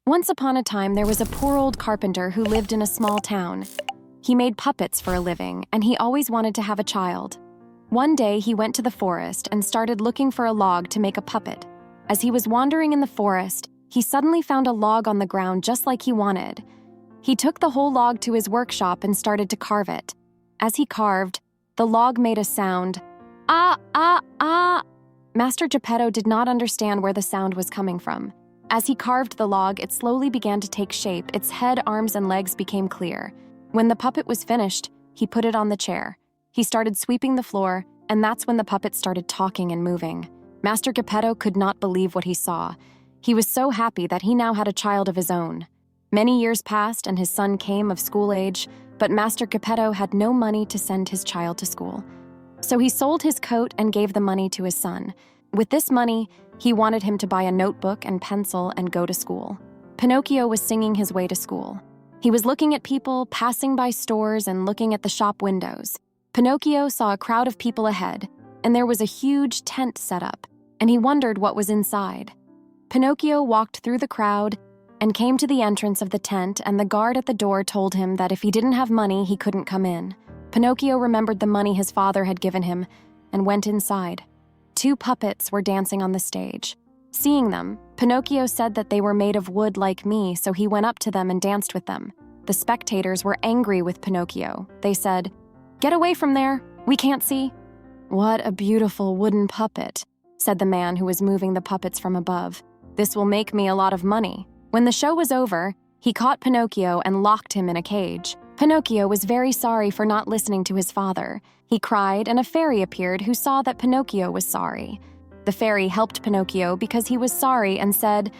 Once upon a time, there was a poor old carpenter who lived in a small town. He made puppets for a living, and he always wanted to have a child. One day, he went to the forest and started looking for a log to make a puppet. As he was wandering in the forest, he suddenly found a log on the ground just like he wanted. He took the whole log to his workshop and started to carve it. As he carved, the log made a sound. Ah, ah, ah! Master Geppetto did not understand where the sound was coming from. As he carved the log, it slowly began to take shape. Its head, arms, and legs became clear. When the puppet was finished, he put it on the chair. He started sweeping the floor, and that's when the puppet started talking and moving. Master Geppetto could not believe what he saw. He was so happy that he now had a child of his own. Many years passed, and his son came of school age, but Master Geppetto had no money to send his child to school. So he sold his coat and gave the money to his son. With this money, he wanted him to buy a notebook and pencil and go to school. Pinocchio was singing his way to school. He was looking at people, passing by stores, and looking at the shop windows. Pinocchio saw a crowd of people ahead, and there was a huge tent set up, and he wondered what was inside. Pinocchio walked through the crowd and came to the entrance of the tent, and the guard at the door told him that if he didn't have money, he couldn't come in. Pinocchio remembered the money his father had given him and went inside. 2 puppets were dancing on the stage. Seeing them, Pinocchio said that they were made of wood like me, so he went up to them and danced with them. The spectators were angry with Pinocchio. They said, "Get away from there, we can't see." "What a beautiful wooden puppet," said the man who was moving the puppets from above. "This will make me a lot of money." When the show was over, he caught Pinocchio and locked him in a cage. Pinocchio was very sorry for not listening to his father. He cried, and a fairy appeared who saw that Pinocchio was sorry. The fairy helped Pinocchio because he was sorry and said,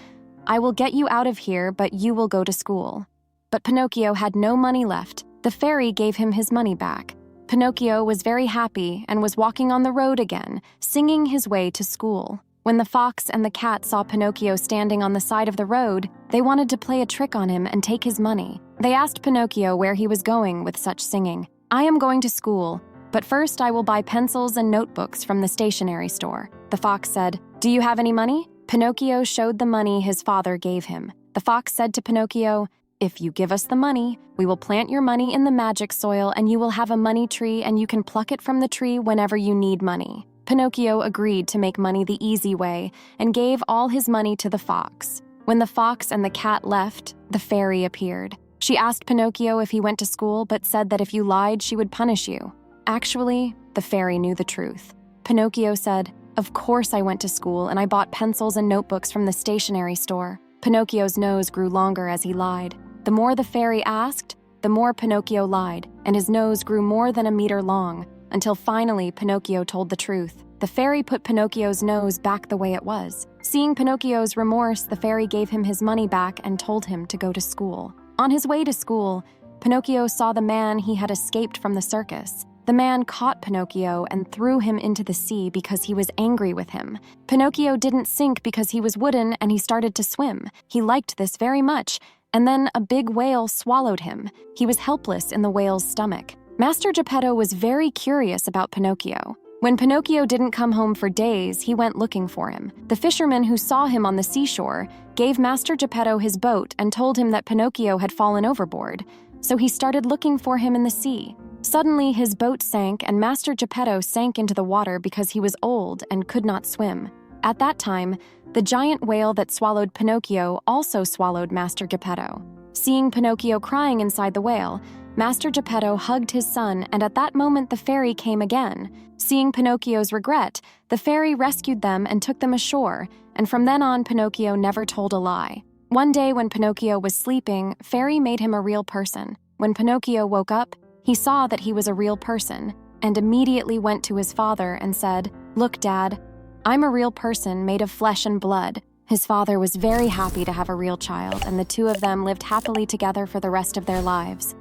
"I will get you out of here, but you will go to school." But Pinocchio had no money left. The fairy gave him his money back. Pinocchio was very happy and was walking on the road again, singing his way to school. When the fox and the cat saw Pinocchio standing on the side of the road, they wanted to play a trick on him and take his money. They asked Pinocchio where he was going with such singing. "I am going to school, but first I will buy pencils and notebooks from the stationery store." The fox said, "Do you have any money?" Pinocchio showed the money his father gave him. The fox said to Pinocchio, "If you give us the money, we will plant your money in the magic soil and you will have a money tree and you can pluck it from the tree whenever you need money." Pinocchio agreed to make money the easy way and gave all his money to the fox. When the fox and the cat left, the fairy appeared. She asked Pinocchio if he went to school, but said that if you lied, she would punish you. Actually, the fairy knew the truth. Pinocchio said, "Of course I went to school and I bought pencils and notebooks from the stationery store." Pinocchio's nose grew longer as he lied. The more the fairy asked, the more Pinocchio lied, and his nose grew more than a meter long, until finally Pinocchio told the truth. The fairy put Pinocchio's nose back the way it was. Seeing Pinocchio's remorse, the fairy gave him his money back and told him to go to school. On his way to school, Pinocchio saw the man he had escaped from the circus. The man caught Pinocchio and threw him into the sea because he was angry with him. Pinocchio didn't sink because he was wooden and he started to swim. He liked this very much, and then a big whale swallowed him. He was helpless in the whale's stomach. Master Geppetto was very curious about Pinocchio. When Pinocchio didn't come home for days, he went looking for him. The fisherman who saw him on the seashore gave Master Geppetto his boat and told him that Pinocchio had fallen overboard, so he started looking for him in the sea. Suddenly, his boat sank and Master Geppetto sank into the water because he was old and could not swim. At that time, the giant whale that swallowed Pinocchio also swallowed Master Geppetto. Seeing Pinocchio crying inside the whale, Master Geppetto hugged his son, and at that moment the fairy came again. Seeing Pinocchio's regret, the fairy rescued them and took them ashore, and from then on Pinocchio never told a lie. One day when Pinocchio was sleeping, Fairy made him a real person. When Pinocchio woke up, he saw that he was a real person, and immediately went to his father and said, "Look, Dad, I'm a real person made of flesh and blood." His father was very happy to have a real child, and the two of them lived happily together for the rest of their lives.